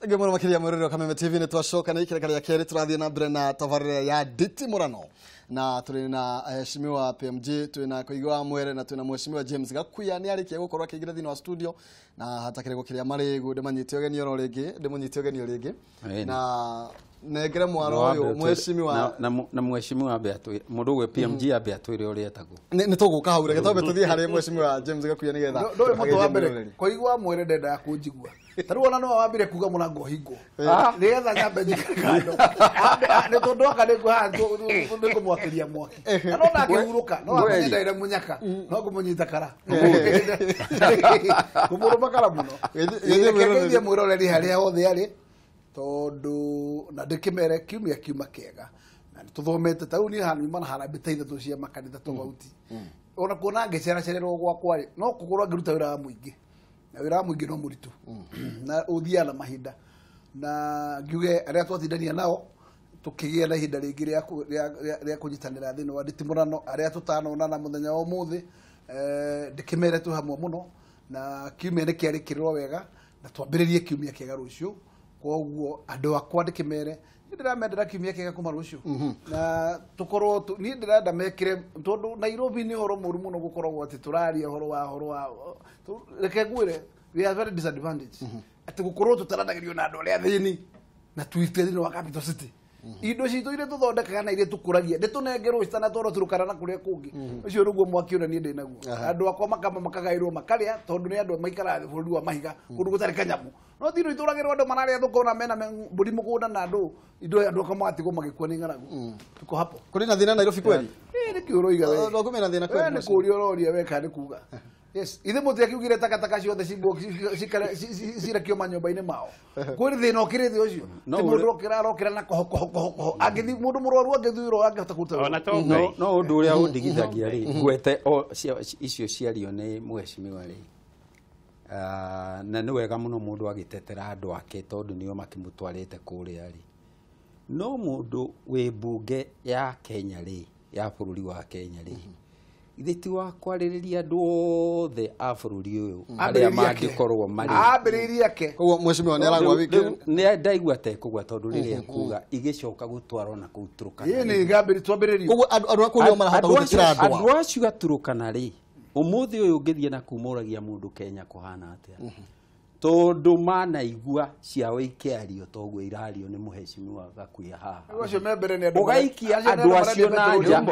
Gemoro makiria muriro Kameme TV ni twashoka na ikira ya keri turathie na mbere na tabarire ya nditimurano na turi na heshimiwa PMG turi na Koigwa Mwere na turi na mheshimiwa James Gakuya ni arikia gukorwa kigira thini wa studio na hatakire gukiria marigu ndemanyite ogeni oro ringi ndemunyite ogeni ringi na negere mwaro uyu mheshimiwa na mheshimiwa Beatu mundu gwe PMG Beatu ire uri etagwo ni tuguka haure getobe tuthie hari mheshimiwa James Gakuya nigetha ndo mutu wa mbere Koigwa Mwere ndenda kunjigua taru ona no wambire kuga murango hingo nigetha nyambe njikando ni tondu aka ni guhandu ni kumwakiria mwaki na no ndakihuruka no akanyenda ire munyaka no kumunyita kara kumuruma kara muno yeye mwiroreri haria hothe ari tondu na ndikimere kiumia kiuma kega na tuthomete tau ni hanu imana harambite ithatũ cia makanitha tofauti ona kuona ngecera cererwo gwakwa no kukorwa ngiruta wira muingi na wira muingi no muritu na uthia na mahinda na ngiuge aria twatindania nao tukigia na ihinda ringi ria kunyitanira thini wa nditimurano aria tutanona na muthenya wa umuthi ndikimere tu hamwe muno na kiumia ni kiari kirwo wega na twambiririe kiumia kega rucio koguo andu akwa ndikimere ndiramendera kiumia kega kuma rucio na tukorwo ni ndirenda mekire tondu Nairobi ni horo muru muno gukorwo ati turaria horo wa reke gwire we are very disadvantaged ati gukorwo tutaranagirio na andu aria thini na tuitethini wa capital city indo citu ire tuthondekaga na ire tukuragia nditunengerwo citana toro turukana na kuria kungi ucio niguo mwaki ona ni ndi naguo andu akwa makamba makagairwo makaria tondu ni andu maikara bururi wa mahiga kundu gutari kanyamu no thiro ituragirwo andu mararia thukona mena mburi mugunda na andu indo andu akwa matigwo magikwo ni ngaragu tuko hapo kuri na thina Nairobi kweli ni kiuro iga we no kumena thina kweli ni kurio roria we kandi kuga yes ithe mutu akiugire takataka ciothe cirakio manyumba-ini mao kwiri thina ukirithi ucio ti mundu okira na koho agithi mundu murwaru agithiro angihota kuruta no undu uria undigithagia ri gwete icio ciario ni mheshimiwa ri na ni wega muno mundu agitetera andu ake tondu nio makimutwarite kuria ri no mundu wi bunge ya Kenya ri ya bururi wa Kenya ri ithiti wa kwaririria andu othe a bururi uyu aria mangikorwo mari ambiriria ke koguo mheshimiwa ni aragwa wiki ni ndaigua te kugwa tondu riria kuga igicoka gutwarwo na kuturukana ye ni gambiri twambiririo koguo andu akuri marahota gutikira andu acio aturukana ri umuthi uyu ngithie na kumuragia mundu Kenya kuhana atia tondu manaigua ciao ikiario toguo irario ni mheshimiwa Gakuya haha ucio membere ni andu ugaikia andu acio na nja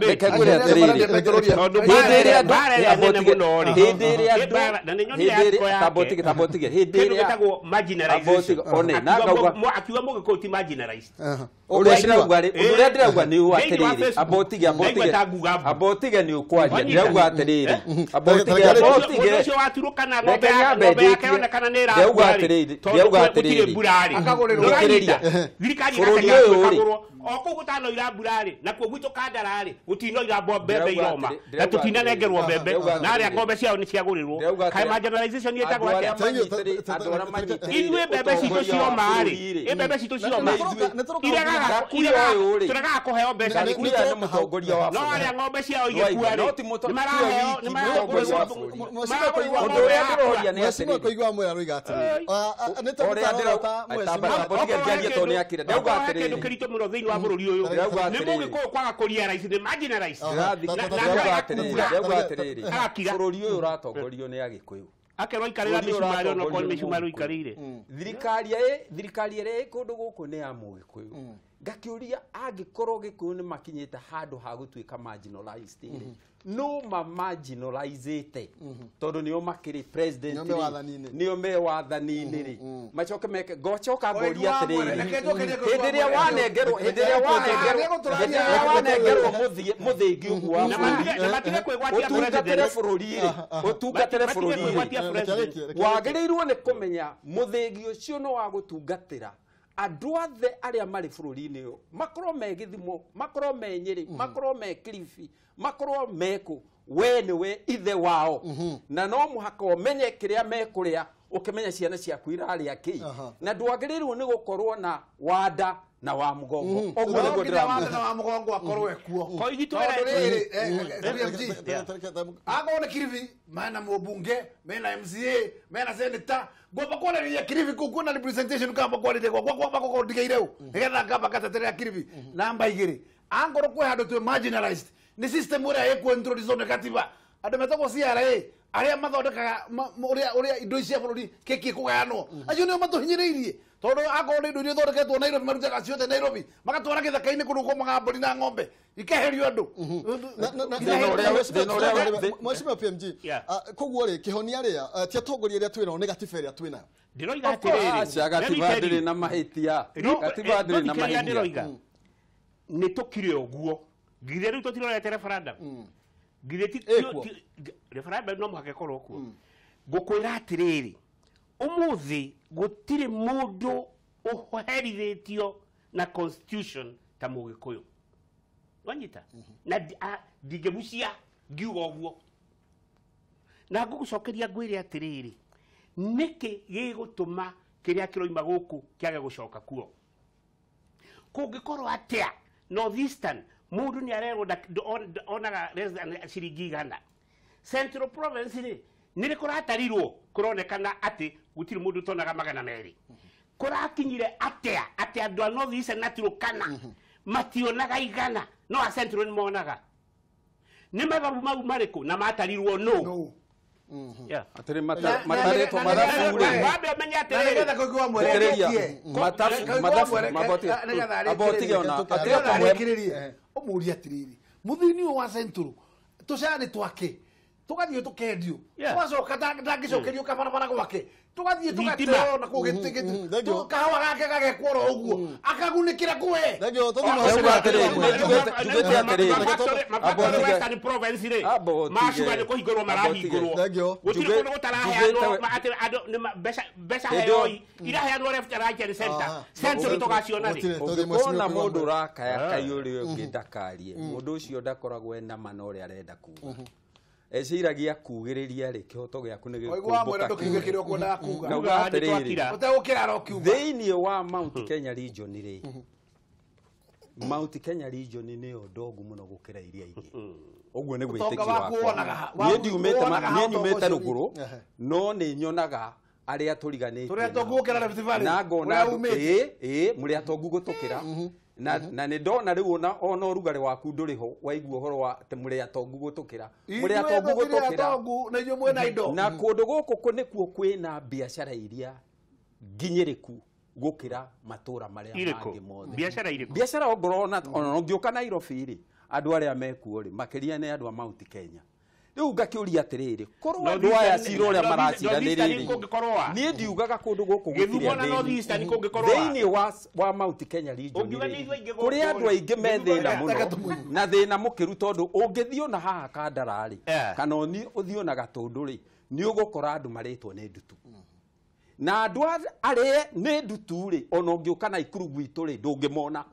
reke gwire atiriri hindiria tabotige hindiria gitagwo marginalization one na ngauga akiuga mugikoti marginalized uria ndirauga ni u atiriri abotige ni ukwaria ndirauga atiriri abotige ucio waturukana ng'ombe yake onekana ni irathiriri burari akagurirwo thirikari ikagurwo oku gutano ira burari na kuo gwitu kandarari gutino ira mbembe iroma na tutinanengerwo mbembe na aria ng'ombe ciao ni ciagurirwo kai marginalization yetagwo atia iwe mbembe citu cioma ri mbembe citu cioma turaga kuheo mbeca ni mutongoria wa no aria ng'ombe ciao igekua ri ni mheshimiwa Koigwa Mwere aroiga atiri ni ndukirito muno thiini wa bururi uyu ni mugikuyu kwaga kuria rais ni marginalized bururi uyu uratongorio ni agikuyu akerwa ikarira micumari ono kwa micumari ikarire thirikari ire kundu guku ni ya mugikuyu ngakiuria angikorwo gikuyu ni makinyite handu ha gutuika marginalized no marginalized tondu nio makiri president nio me wathanini ri machoke meke gochoka ngoria atiriri hindiria wanengerwo muthingi uguo utungatire bururi wagiriirwo ni kumenya muthingi ucio no wa gutungatira andu othe aria mari bururi-ini uyu makorwo me Githimo makorwo me Nyeri makorwo me Kilifi makorwo meko we niwe ithe wao na no muhaka umenye kiria mekuria ukimenya ciana ciaku iraria ki na ndwagiriirwo ni gukorwo na wanda na wa mugongo oguo niguo ndĩramwenda na wa mugongo akorwo ekuo Ko igitwe agone Kilifi mena mũmbunge mena MCA mena senator ngomba kwarĩrĩria Kilifi kuku na representation kamba kwarĩrĩria gwakwa gũkondigeire u nĩgetha ngamba gateterera Kilifi namba 2 angoro kwĩ handũ twĩ marginalized nĩ system ũrĩa ĩkuo introduce nĩ katiba andũ metagwo CRA arĩa mathondekaga ũrĩa indo cia bũrũri kĩkĩ kũgayanwo acio nĩo matũhinyĩrĩirie tondũ akorwo nĩ indo iria thondeketwo Nairobi marutaga ciothe Nairobi magatwara gĩthaka-inĩ kũndũ kwa magambũri na ng'ombe ikeherio andũ Mheshimiwa PMG koguo rĩ kĩhonia rĩa ti atongoria rĩa twĩna nĩ gatiba ĩrĩa twĩna ndiroiga atĩrĩrĩ gatiba ndĩrĩ na mahĩtia gatiba ndĩrĩ na mahĩtia nĩ tũkire ũguo ngire rĩu tũtirorete referendum ngire ti referendum no mũhaka ĩkorwo kuo ngũkwĩra atĩrĩrĩ ũmũthĩ gũtirĩ mũndũ ũherithĩtio na constitution ta Mũgĩkũyũ wanyita na ndingĩmucia ngiuga ũguo na ngũgũcokeria ngwĩre atĩrĩrĩ nĩkĩ gĩgũtũma kĩrĩa kĩroima gũkũ kĩage gũcoka kuo kũngĩkorwo atĩa North Eastern mũndũ nĩ arerwo onaga ciringi 100 Central Province rĩ nĩ kũratarirwo kũronekana atĩ gũtirĩ mũndũ tonaga 200 kũrakinyire atĩa atĩ andũ a North Eastern na Turkana mationaga 100 no a Central nĩ monaga nĩ mababu mau marĩkũ na matarirwo no atĩrĩ matarĩtwo mathabu rĩ wambe ũmenye atĩrĩrĩ nĩgetha kũigua mwere mabotige ona atĩrĩrie ũmũria atĩrĩrĩ mũthini wa Central tũcani twake tugathiĩ tukendio twacoka ndangĩcokerio kabarabara gwake tugathiĩ tugateo na kũgĩtigĩti kahawa gake gagekworo ũguo akagunĩkĩra kwe Western Province rĩ macuga nĩ kũhingũrwo marahingũrwo gũtirĩ kũndũ gũtaraheanwo mbeca heyoi iraheanwo left right and center Central tũgaciona rĩ ũngĩkona mũndũ ũrakaya kaiyũrĩ ũngĩ ndakarie mũndũ ũcio ndakoragwo ena mana ũrĩa arenda kuga eciragia kugĩrĩria rĩ kĩhoto gĩaku nĩ gĩkũmbũka thĩinĩ wa Mount Kenya region rĩ Mount Kenya region nĩyo ndogu mũno gũkĩra iria ingĩ ũguo nĩ gwĩtĩkio wakwa niĩ nyumĩte rũgũrũ no nĩ nyonaga arĩa tũriganĩtie na ngona mũrĩ atongu gũtũkĩra na nĩ ndona rĩu ona ũrugarĩ waku ndũrĩ ho waigua ũhoro wa mũrĩ atongu gũtũkĩra na kũndũ gũkũ nĩkuo kwĩna biacara iria nginyĩrĩku gũkĩra matũra marĩa mangĩ mothe biacara ongorwo ona ũngĩũka Nairobi rĩ andũ arĩa mekuo rĩ makĩria nĩ andũ a Mount Kenya rĩu ngakĩũria atĩrĩrĩ korwo andũ aya cira ũrĩa maraciranĩrĩrĩ niĩ ndiugaga kũndũ gũkũ thĩinĩ wa Mount Kenya region kũrĩ andũ aingĩ me thĩna mũno na thĩna mũkĩru tondũ ũngĩthiĩ ona haha Kandararĩ kana ũthiĩ ona Gatũndũ rĩ nĩ ũgũkora andũ marĩtwo nĩ ndutu na andũ arĩa nĩ ndutu rĩ ona ũngĩũka Naikuru gwitũ rĩ ndũngĩmona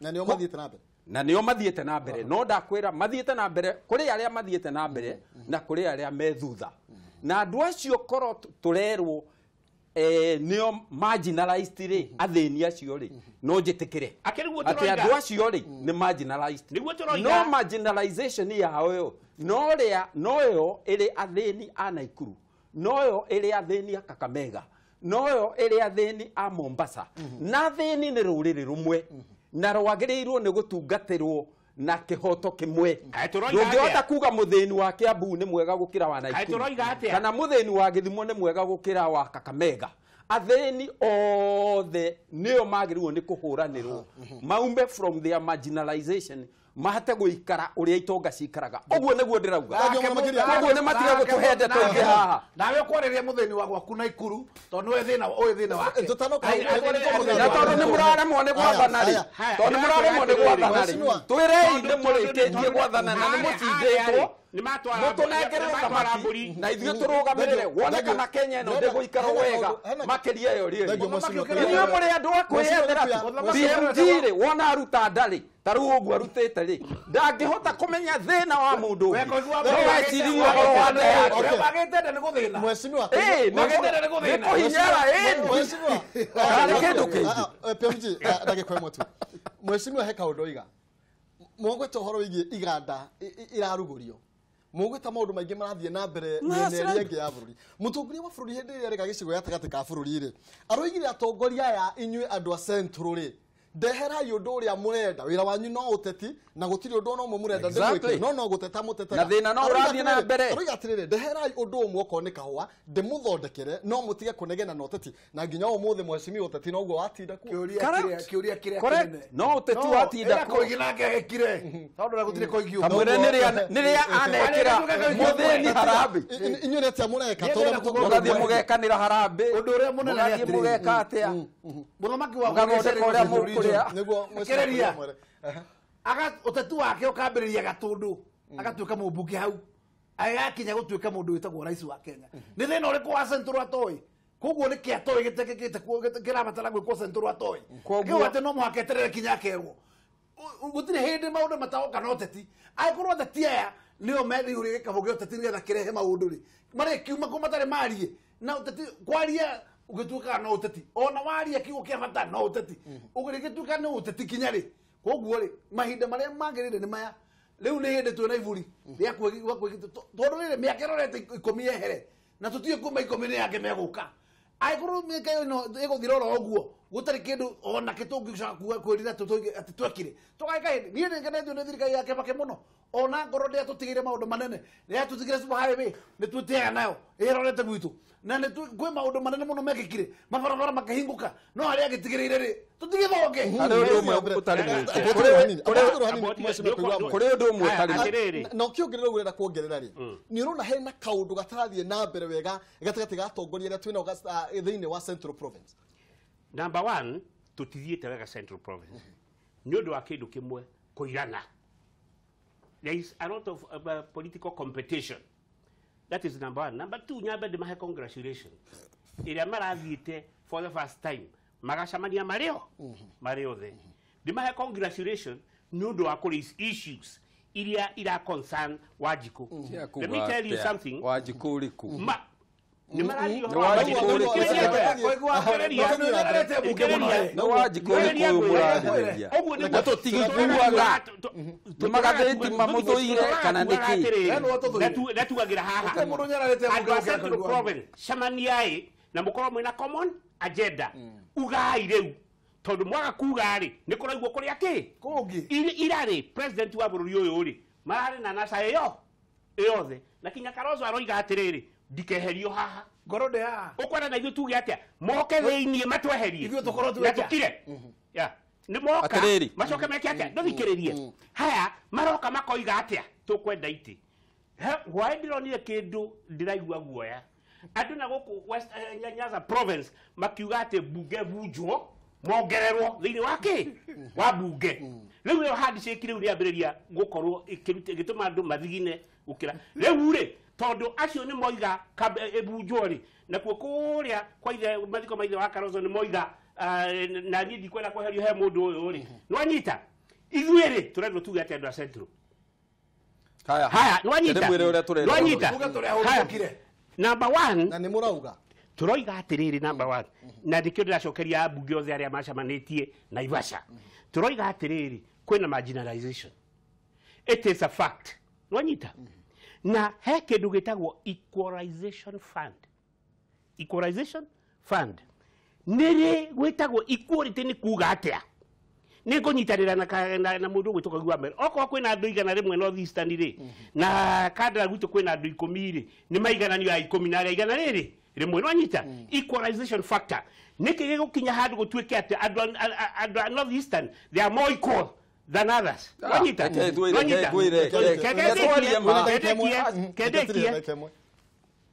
na nĩo mathiĩte na mbere na nĩo mathiĩte na mbere no ndakwĩra mathiĩte na mbere kũrĩ arĩa mathiĩte na mbere na kũrĩ arĩa me thutha na andũ acio korwo tũrerwo nĩo marginalized rĩ athĩni acio rĩ no njĩtĩkĩre atĩ andũ acio rĩ nĩ marginalized no marginalization yao ĩyo no ĩyo ĩrĩ athĩni a Naikuru no ĩyo ĩrĩ athĩni a Kakamega no ĩyo ĩrĩ athĩni a Mombasa na athĩni nĩ rũrĩrĩ rũmwe na rwagĩrĩirwo nĩ gũtungatĩrwo na kĩhoto kĩmwe ndũngĩhota kuga mũthĩni wa Kiambu nĩ mwega gũkĩra wa Naikuru kana mũthĩni wa Gĩthumo nĩ mwega gũkĩra wa Kakamega athĩni othe nĩo magĩrĩirwo nĩ kũhũranĩrwo maume from their marginalization mahate gũikara ũrĩa itonga cikaraga ũguo nĩguo ndĩrauga ũguo nĩ matiga gũtũhe ndeto ingĩ haha nawe kwarĩria mũthĩni wa gwaku Naikuru tondũ nĩ thĩna wake na tondũ nĩ mũraremwo nĩ gwathana rĩ tondũ nĩ mũraremwo nĩ gwathana rĩ twĩrei nĩ mũrĩkĩtie gwathana na nĩ mũcindĩtwo nĩ matwara mbũri na ithuĩ tũrũgamĩrĩre wone kana Kenya ĩno ndĩgũikara wega makĩria ĩyo rĩrĩ inyuĩ mũrĩ andũ a kwĩyethera BMG-rĩ wona aruta ndarĩ ta rĩu ũguo arutĩte rĩ ndangĩhota kũmenya thĩna wa mũndũ no wecirie ũhoro wa nda yake magĩtende nĩ gũthĩna Mheshimiwa magĩtende nĩ gũthĩna nĩ kũhinyara ĩni Mheshimiwa nĩ kĩndũ kĩngĩ PMG ndagĩkwa ĩmwe tu Mheshimiwa he kaũndũ oiga mũgwĩta ũhoro wĩgiĩ iganda irarugũrio mũgwĩta maũndũ maingĩ marathiĩ na mbere mĩena ĩrĩa ĩngĩ ya bũrũri mũtongoria wa bũrũri hĩndĩ ĩrĩa rĩga gĩcigo gatagatĩ ka bũrũri-rĩ aroigire atongoria aya inyuĩ andũ a Central-rĩ ndeherai ũndũ ũrĩa mũrenda wĩra wanyu no ũteti na gũtirĩ ũndũ no mũrenda ndĩmwĩke no gũteta mũtetera na thĩna no ũrathiĩ na mbere aroiga atĩrĩrĩ ndeherai ũndũ ũmwe okorwo nĩ kahũa ndĩmũthondekere no mũtige kũnegena na ũteti na nginya ũmũthĩ Mheshimiwa ũteti no guo watinda kuo kĩũria kĩrĩa kĩnene no ũteti watinda kuo koigi nake agĩkire tondũ gũtirĩ koigi kamwĩre nĩrĩa anekĩra mũthĩni harambĩ inyuĩ nĩ atĩa mũreka mũgathiĩ mũgekanĩra harambĩ ũndũ ũrĩa mũnene nĩ atĩrĩrĩ mũgeka atĩa mũthamaki wa mũgathondeka ũrĩa mũkũrĩa nĩguo Kereria ũteti wake ũkambĩrĩria Gatũndũ agatuĩka mũmbunge hau agakinya gũtuĩka mũndũ wĩtagwo rais wa Kenya nĩ thĩna ũrĩkũ wa Central atoĩ koguo nĩ kĩa atoĩ gĩtekĩkĩte kĩrabatara gwĩkwo Central atoĩ kĩu atĩ no mũhaka eterere kinya akerwo gũtirĩ hĩndĩ maũndũ matagoka na ũteti angĩkorwo ateti aya nĩo merĩihũria gĩkabũ gĩa ũteti nĩgetha kĩrehe maũndũ-rĩ marĩkiuma kũ matarĩ marie na ũteti kwaria ũgĩtuĩkaga no ũteti ona waria kiugo kĩa bata no ũteti ũgĩtuĩka no ũteti kinya-rĩ koguo-rĩ mahinda marĩa magĩrĩire nĩ maya rĩu nĩ hĩndĩ twĩna iburi rĩa tondũ rĩrĩ mĩaka ĩrorete 10 yehere na tũtiĩ kuma 10 nĩ yake megũka angĩkorwo mĩaka ĩno ĩgũthira oro ũguo gũtarĩ kĩndũ ona kĩtũngĩcoka kwĩrira atĩ twekire tũgaika hĩndĩ niĩ nĩngenetio nĩ thirikari ya Kibaki mũno ona ngoro ndĩatũtigĩire maũndũ manene ndĩatũtigĩire super highway nĩ twĩtĩaga nayo ĩrorete gwitũ na nĩ kwĩ maũndũ manene mũno mekĩkire mabarabara makahingũka no harĩa agĩtigĩrĩire-rĩ tũtigĩthonge kũrĩ ũndũ ũmwe ũtarĩ na ũkĩongerera ũrenda kuongerera-rĩ nĩ ũrona hena kaũndũ gatarathiĩ na mbere wega gatagatĩ ga atongoria arĩa twĩnao thĩinĩ wa Central Province. Number 1 tutithiĩte wega Central Province nĩ ũndũ wa kĩndũ kĩmwe kũirana. There is a lot of political competition. That is number 1. Number 2, nyambe ndĩmahe congratulations ĩrĩa marathiĩte for the first time magacamania marĩ othe ndĩmahe congratulations nĩ ũndũ wa kũraise issues iria ira concern Wanjikũ. Let me tell you something. Wanjikũ ũrĩkũ magathĩtima mũthũire kana nĩkĩ natuagĩra haha camaniaĩ na mũkorwo mwĩna common agenda ugai rĩu tondũ mwaga kuga-rĩ nĩ kũraigwo kũrĩa kĩ irarĩ president wa bũrũri ũyũ-rĩ mararĩ na nasa ĩyothe na kinya Kalonzo aroiga atĩrĩrĩ ndikeherio haha ngoro ndĩ haha ũkwenda na ithuĩ tuge atĩa moke thĩiniĩ matweherie ithuĩ tũkorwo twĩkire nĩ moka macoke meke atĩa ndũthikĩrĩrie haya maroka makoiga atĩa tũkwenda itĩ hwaĩ ndĩronire kĩndũ ndĩraigua guoya andũ na gũkũ West Nyanza province makiuga atĩ mbunge bunjwo mongererwo thĩinĩ wa kĩ wa mbunge rĩu ĩyo handshake rĩu rĩambĩrĩria gũkorwo ĩgĩtũma andũ mathigine gũkĩra rĩu-rĩ tondũ acio nĩ moiga ebunjwo-rĩ nakuo kũrĩa kwa ithe mathiko maithe wa Kalonzo nĩ moiga na niĩ ndikwenda kweherio he mũndũ ũyũ-rĩ nĩwanyita ithuĩ-rĩ tũrendwo tuge atĩ andũ a Central haya nĩwanyita number 1 na nĩ mũrauga tũroiga atĩrĩrĩ number 1 na ndĩkĩo ndĩracokeria ambunge othe arĩa macamanĩtie Naivasha tũroiga atĩrĩrĩ kwĩna marginalization. It is a fact nĩwanyita na he kĩndũ gĩtagwo equalization fund nĩrĩ gwĩtagwo equality nĩ kuga atĩa nĩ kũnyitanĩra na mũndũ gwĩtũka gwa mbere okorwo kwĩna andũ 100 North Eastern-rĩ na Kandara gwitũ kwĩna andũ 10-rĩ nĩ maigananio ya 10 na arĩa 100 rĩrĩ rĩmwe nĩwanyita equalization factor nĩkĩ gĩgũkinya handũ gũtuĩke atĩ andũ a North Eastern they are more equal than others.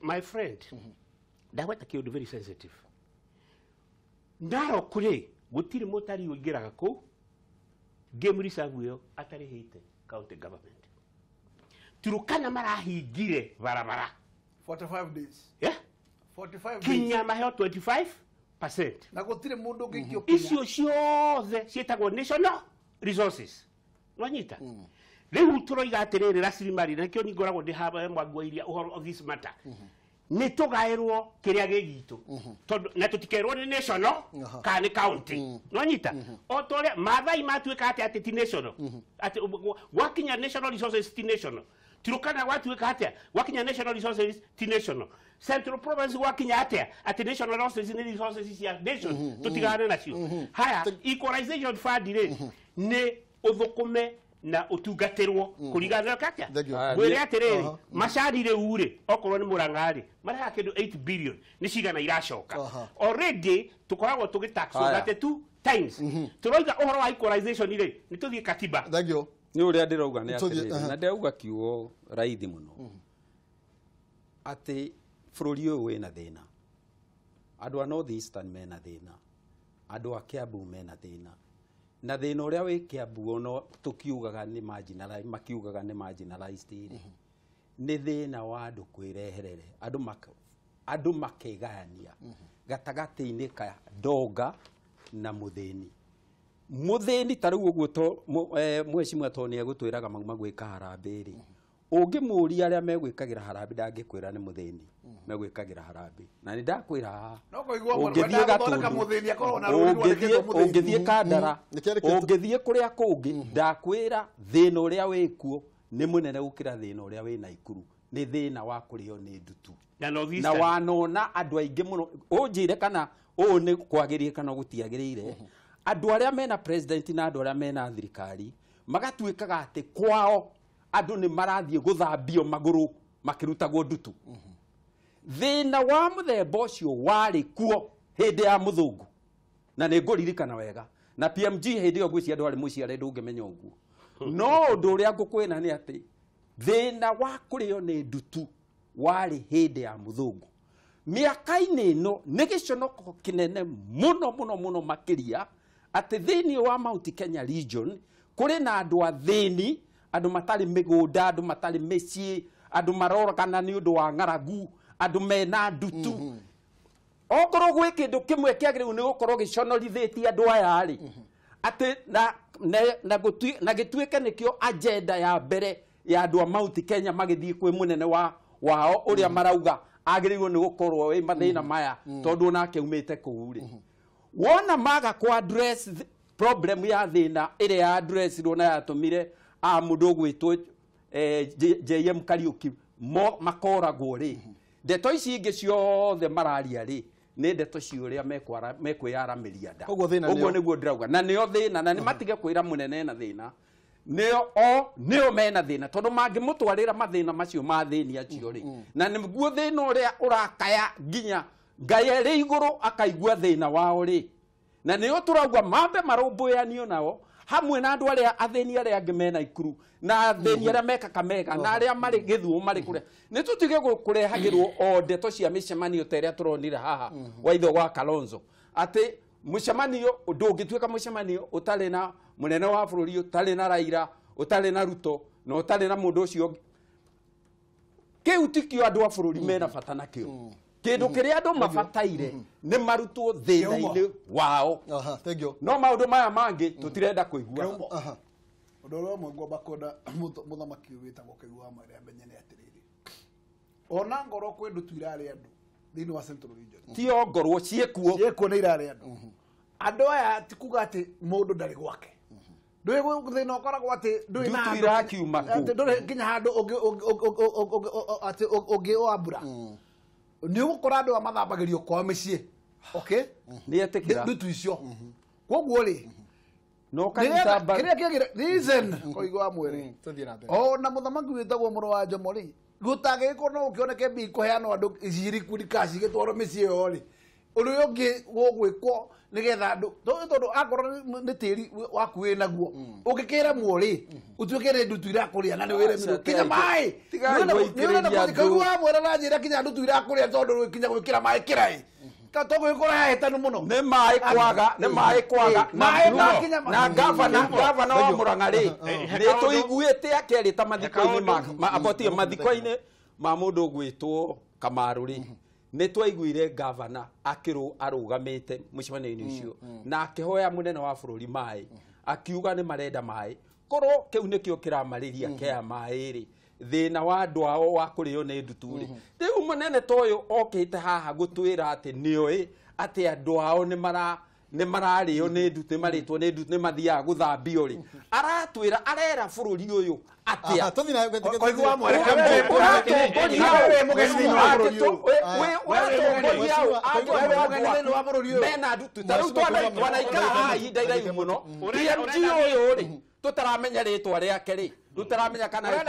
My friend, ndagweta kĩũndũ very sensitive. Narok kũrĩ gũtirĩ mũtari ũingĩraga kũu game reserve ĩyo atarĩhĩte county government. Turukana marahingire barabara 45 days. yeah 45 days. kinya maheo 25%. Na gutire mundu ngikio Icio ciothe cietagwo national resources. Nwanyita. Riu turoiga atiriri rasilimali na kio ningoragwo ndi haba mwagwa iria uhoro of this matter. Ni tugairwo kiria gigitu. Tondu na tutikerwo ni national kana county. Nwanyita. O toria mathai matuika ati ti national. Ati wakinya national resources ti national. Turukana watuika ati wakinya national resources ti national. Central province wakinya atia ati national resources ya nation tutigane nacio. Haya equalization fund ri ni uthukume na utungatirwo kurigana katia gwire atiriri macani ri ure okorwo ni Murang'ari mara kindu 8 billion ni cigana iracoka already tukoragwo tugitax that 2 times turoiga uhoro wa equalization ri ni tuthie katiba. Thank you. Ni uria ndirauga ni atiriri na ndauga kiugo raithi muno ati bururi uyu wina thina, andu a North Eastern mena thina, andu a Kiambu mena thina, na thina uria wi Kiambu ono tukiugaga ni marginalized, makiugaga ni marginalized iri ni thina wa andu kwireherere, andu makegania gatagati-ini ka ndonga na muthini. Muthini tariu uguo to mweshimwa to ni egutwiraga mauma gwika harambe ri ungimuria aria megwikagira harambe ndangikwira ni muthini megwikagira harambe na ni ndakwira no kuigwa ungithie gathondeka muthini akorwo na ruri rwandikitwo muthini ungithie Kandara ungithie kuria kungi ndakwira thina uria wikuo ni munene gukira thina uria wi Naikuru ni thina wa kurio ni ndutu na wanona andu aingi muno unjire kana u ni kwagirie kana gutiagirire andu aria mena president na andu aria mena thirikari magatuikaga ati kwao andu ni marathie guthambio maguru makirutagwo ndutu. Thina wa muthemba ucio wari kuo hindi ya muthungu na ni nguririkana wega na PMG hindi yo gwisi andu ari muciare ndungimenya uguo no undu uria ngukwina ni ati thina wa kurio ni ndutu wari hindi ya muthungu. Miaka-ini ino ni giconoko kinene muno makiria ati thini wa Mount Kenya region kuri na andu athini, andu matari migunda, andu matari micii, andu maroragana ni undu wa ng'aragu, andu mena ndutu. Okorwo gwi kindu kimwe kiagiriru ni gukorwo giconorithitie andu aya ri ati na gituike nikio agenda ya mbere ya andu a Mount Kenya magithie kwi munene wao uria marauga agiriru ni gukorwo wi mathina maya tondu nake umite kuu ri wona maga kwa address problem ya thina ire ya address rona yatumire a mundu gwitwo JM Kariuki makoragwo ri ndeto ici ingi ciothe mararia ri ni ndeto ciuria mekwiyaramiria nda uguo niguo ndirauga na nio thina na ni matige kwira munene na thina nio mena thina tondu mangimutwarira mathina macio ma thini acio ri na niguo thina uria urakaya nginya Ngai ri iguru akaigua thina wao ri na nio turauga mambe marumbuyanio nao hamwe na andu aria athini aria angi mena Ikuru na athini aria meka Kamega na aria mari Githuo mari kuria ni tutige kurehagirwo o ndeto cia micemanio ta iria turonire haha waitho gwa Kalonzo ati mucemanio ndungituika mucemanio utari na munene wa bururi utari na Raila utari na Ruto na utari na mundu ucio kiu tikio andu a bururi mena bata nakio kindu kiria andu mabataire ni marutwo thina-ini wao. Thank you. No maundu maya mangi tutirenda kuigua. Undu uria mwe ngomba kwenda muthamaki witagwo Kaigua Maria menye ni atiriri ona ngoro kwendu tuirari andu thini wa Central Region tio ngorwo ciekuo ni irari andu aya tikuga ati mundu ndari gwake ndui thina ukoragwo ati ndui na andu irakiuma nduri nginya handu ati ungi oambura ni ugukora andu amathambagirio kwa micii okay ni etikira ndutu icio koguo ri no kanisa ba kiria reason Kaigua mwiri o na muthamaki witagwo muru wa Njomo ri gutage ko no ukioneke bi kuheano andu iciri kuri kaci gitwaro micii yo ri uri ungi gugwikwo nigetha andu tondu akorwo ni tiri waku wi naguo ungikira mwori utuikire ndutu irakuria na ni wire miru kinya mai ni Kaigua mwira na njira kinya ndutu irakuria tondu kinya gwikira mai kirai Katogo ikora hahĩtanu mũno. Nĩ maĩ kwaga na gavana wa Murang'a rĩ nĩ tũiguĩte akĩarĩta mathiko-inĩ ma mũndũ ũgwĩtwo Kamaru rĩ nĩ twaiguire gavana arũgamĩte mũcemanio-inĩ ũcio na akĩhoya mũnene wa bũrũri maĩ akiuga nĩ marenda maĩ korwo kĩu nĩkĩo kĩramarĩria kĩa maĩ rĩ thĩna wa andũ ao wa kũrĩo nĩ ndutu rĩ rĩu mũnene ta ũyũ okĩte haha gũtwĩra atĩ nĩoĩ atĩ andũ ao nĩ mararĩo nĩ ndutu marĩtwo nĩ ndutu nĩ mathiaga gũthambio rĩ aratwĩra arera bũrũri ũyũ atĩa Koigua mwereka mena ndutu tarĩu twanaikara haha ihinda iraihu mũno PMG ũyũ rĩ tutaramenya rĩtwa rĩake rĩ tutaramenya kana ũrĩ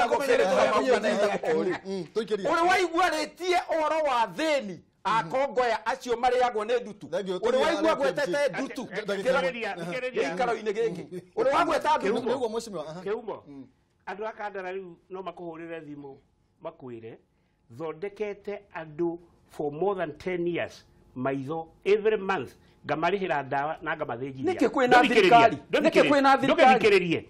waigua rĩtie ũhoro wa thĩni akongoya acio marĩagwo nĩ ndutu ũrĩ waigua gwetete ndutu gĩikaro-inĩ gĩkĩ ũrĩ wagweta ndutu Kĩhumo andũ akandara rĩu no makũhũrĩre thimũ makwĩre thondekete andũ for more than 10 years maitho every month ngamarĩhĩra ndawa na ngamathĩnjithia nĩkĩ kwĩna thirikari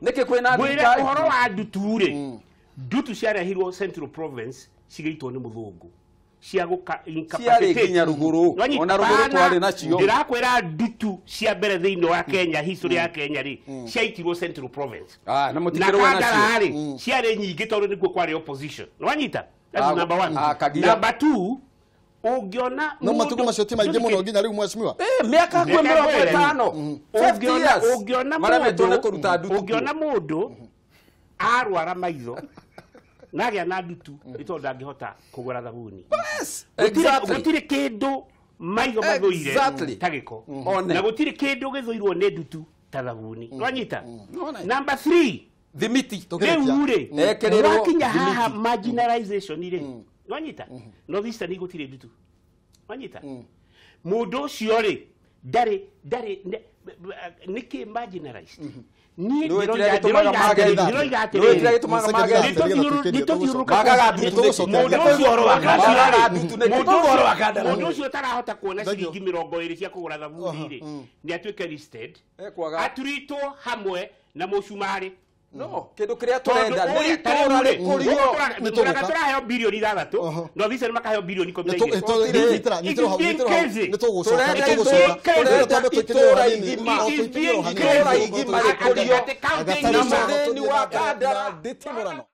ngwĩre ũhoro wa ndutu rĩ ndutu ciarehirwo Central Province cigĩitwo nĩ mũthũngũ cia ciarĩ nginya rũgũrũ ona rũgũrũ twarĩ nacio ndĩrakwĩra ndutu cia mbere thĩinĩ wa Kenya history ya Kenya rĩ ciaitirwo Central Province na mũtikĩrĩ wa nacio ciarĩ nyingĩ tondũ nĩkuo kwarĩ opposition nĩwanyita that's number 1 number 2 ungiona no matuko macio ti maingĩ mũno nginya rĩu mweshimiwa mĩaka 50 ungiona mũndũ arwara maitho nagĩa na ndutu nĩ tondũ ndangĩhota kũgũra thabuni gũtirĩ kĩndũ maitho mathũire ta gĩko na gũtirĩ kĩndũ gĩthũirwo nĩ ndutu ta thabuni nĩwanyita number 3 thimiti rĩu rĩ wakinya haha marginalization rĩ nĩwanyita North Eastern gũtirĩ ndutu nĩwanyita mũndũ ũcio rĩ ndarĩ nĩkĩ marginalized mũndũ ũcio tarahota kuona ciringi 20 cia kũgũra thabuni rĩ nĩ atuĩke listed aturitwo hamwe na mũcumarĩ no kĩndũ kĩrĩa tũrenda nĩ itũra rĩkũrio tũraheo birioni 6 no visa makaheo birioni 12 itũra igima rĩkũrio na mũthĩni wa Kandara Nditi Murano